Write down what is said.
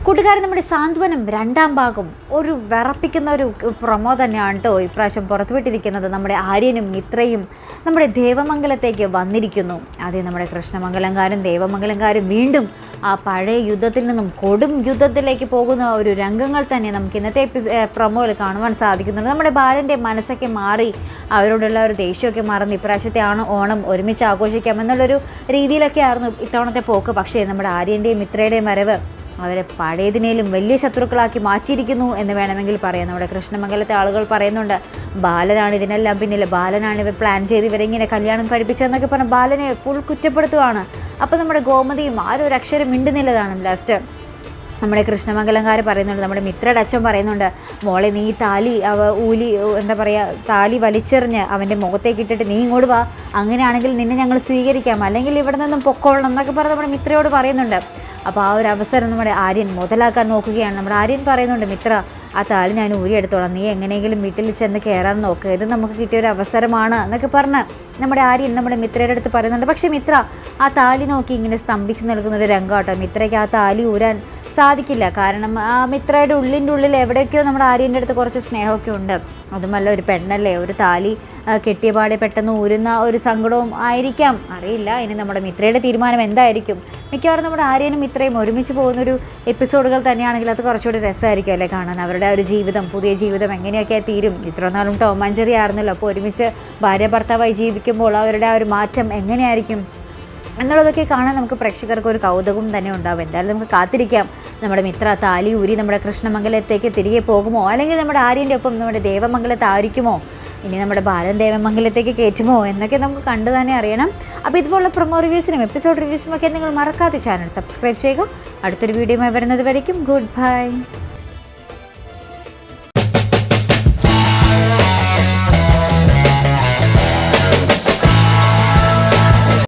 കൂട്ടുകാരൻ നമ്മുടെ സാന്ത്വനം 2ാം ഭാഗം ഒരു വിറപ്പിക്കുന്ന ഒരു പ്രൊമോ തന്നെയാണ് കേട്ടോ ഇപ്രാവശ്യം പുറത്തുവിട്ടിരിക്കുന്നത്. നമ്മുടെ ആര്യനും മിത്രയും നമ്മുടെ ദേവമംഗലത്തേക്ക് വന്നിരിക്കുന്നു. ആദ്യം നമ്മുടെ കൃഷ്ണമംഗലംകാരും ദേവമംഗലംകാരും വീണ്ടും ആ പഴയ യുദ്ധത്തിൽ നിന്നും കൊടും യുദ്ധത്തിലേക്ക് പോകുന്ന ഒരു രംഗങ്ങൾ തന്നെ നമുക്ക് ഇന്നത്തെ പ്രൊമോയിൽ കാണുവാൻ സാധിക്കുന്നുണ്ട്. നമ്മുടെ ബാലൻ്റെ മനസ്സൊക്കെ മാറി അവരോടുള്ള ഒരു ദേഷ്യമൊക്കെ മറന്ന് ഇപ്രാവശ്യത്തെ ഓണം ഒരുമിച്ച് ആഘോഷിക്കാം എന്നുള്ളൊരു രീതിയിലൊക്കെ ആയിരുന്നു ഇത്തവണത്തെ പോക്ക്. പക്ഷേ നമ്മുടെ ആര്യൻ്റെയും മിത്രയുടെയും വരവ് അവരെ പഴയതിനേലും വലിയ ശത്രുക്കളാക്കി മാറ്റിയിരിക്കുന്നു എന്ന് വേണമെങ്കിൽ പറയാം. നമ്മുടെ കൃഷ്ണമംഗലത്തെ ആളുകൾ പറയുന്നുണ്ട്, ബാലനാണ് ഇതിനെല്ലാം പിന്നിൽ, ബാലനാണ് ഇവർ പ്ലാൻ ചെയ്ത് ഇവരെങ്ങനെ കല്യാണം കഴിപ്പിച്ചതെന്നൊക്കെ പറഞ്ഞ് ബാലനെ ഫുൾ കുറ്റപ്പെടുത്തുവാണ്. അപ്പോൾ നമ്മുടെ ഗോമതിയും ആരും ഒരു അക്ഷരം മിണ്ടുന്നില്ലതാണ്. ലാസ്റ്റ് നമ്മുടെ കൃഷ്ണമംഗലംകാർ പറയുന്നുണ്ട്, നമ്മുടെ മിത്രയുടെ അച്ഛൻ പറയുന്നുണ്ട്, മോളെ നീ താലി എന്താ പറയുക, താലി വലിച്ചെറിഞ്ഞ് അവൻ്റെ മുഖത്തേക്ക് ഇട്ടിട്ട് നീ ഇങ്ങോട്ട് വാ, അങ്ങനെയാണെങ്കിൽ നിന്നെ ഞങ്ങൾ സ്വീകരിക്കാം, അല്ലെങ്കിൽ ഇവിടെ നിന്നും പൊക്കോളണം എന്നൊക്കെ പറഞ്ഞ് നമ്മുടെ മിത്രയോട് പറയുന്നുണ്ട്. അപ്പോൾ ആ ഒരു അവസരം നമ്മുടെ ആര്യൻ മുതലാക്കാൻ നോക്കുകയാണ്. നമ്മുടെ ആര്യൻ പറയുന്നുണ്ട്, മിത്ര ആ താലി ഞാൻ ഊരിയെടുത്തോളാം, നീ എങ്ങനെയെങ്കിലും വീട്ടിൽ ചെന്ന് കയറാൻ നോക്കുക, ഇത് നമുക്ക് കിട്ടിയൊരു അവസരമാണ് എന്നൊക്കെ പറഞ്ഞ് നമ്മുടെ ആര്യൻ നമ്മുടെ മിത്രയുടെ അടുത്ത് പറയുന്നുണ്ട്. പക്ഷേ മിത്ര ആ താലി നോക്കി ഇങ്ങനെ സ്തംഭിച്ച് നിൽക്കുന്നൊരു രംഗമാട്ടോ. മിത്രയ്ക്ക് ആ താലി ഊരാൻ സാധിക്കില്ല. കാരണം ആ മിത്രയുടെ ഉള്ളിൽ എവിടെയൊക്കെയോ നമ്മുടെ ആര്യൻ്റെ അടുത്ത് കുറച്ച് സ്നേഹമൊക്കെ ഉണ്ട്. അതുമല്ല ഒരു പെണ്ണല്ലേ, ഒരു താലി കെട്ടിയ പാടെ പെട്ടെന്ന് ഊരുന്ന ഒരു സങ്കടവും ആയിരിക്കാം, അറിയില്ല. ഇനി നമ്മുടെ മിത്രയുടെ തീരുമാനം എന്തായിരിക്കും. മിക്കവാറും നമ്മുടെ ആര്യനും മിത്രയും ഒരുമിച്ച് പോകുന്നൊരു എപ്പിസോഡുകൾ തന്നെയാണെങ്കിൽ അത് കുറച്ചുകൂടി രസമായിരിക്കും അല്ലേ കാണാൻ. അവരുടെ ഒരു ജീവിതം, പുതിയ ജീവിതം എങ്ങനെയൊക്കെ തീരും. ഇത്ര നാളും ടോം ആൻഡ് ജെറി ആയിരുന്നല്ലോ, അപ്പോൾ ഒരുമിച്ച് ഭാര്യ ഭർത്താവായി ജീവിക്കുമ്പോൾ അവരുടെ ആ ഒരു മാറ്റം എങ്ങനെയായിരിക്കും എന്നുള്ളതൊക്കെ കാണാൻ നമുക്ക് പ്രേക്ഷകർക്ക് ഒരു കൗതുകം തന്നെ ഉണ്ടാവും. എന്തായാലും നമുക്ക് കാത്തിരിക്കാം. നമ്മുടെ മിത്ര താലി ഊരി നമ്മുടെ കൃഷ്ണമംഗലത്തേക്ക് തിരികെ പോകുമോ, അല്ലെങ്കിൽ നമ്മുടെ ആര്യൻ്റെ ഒപ്പം നമ്മുടെ ദേവമംഗലത്ത് ആയിരിക്കുമോ, ഇനി നമ്മുടെ ബാലൻ ദേവമംഗലത്തേക്ക് കയറ്റുമോ എന്നൊക്കെ നമുക്ക് കണ്ടു തന്നെ അറിയണം. അപ്പോൾ ഇതുപോലുള്ള പ്രൊമോ റിവ്യൂസിനും എപ്പിസോഡ് റിവ്യൂസിനും ഒക്കെ നിങ്ങൾ മറക്കാതെ ചാനൽ സബ്സ്ക്രൈബ് ചെയ്യുക. അടുത്തൊരു വീഡിയോയുമായി വരുന്നത് വരയ്ക്കും ഗുഡ് ബൈ.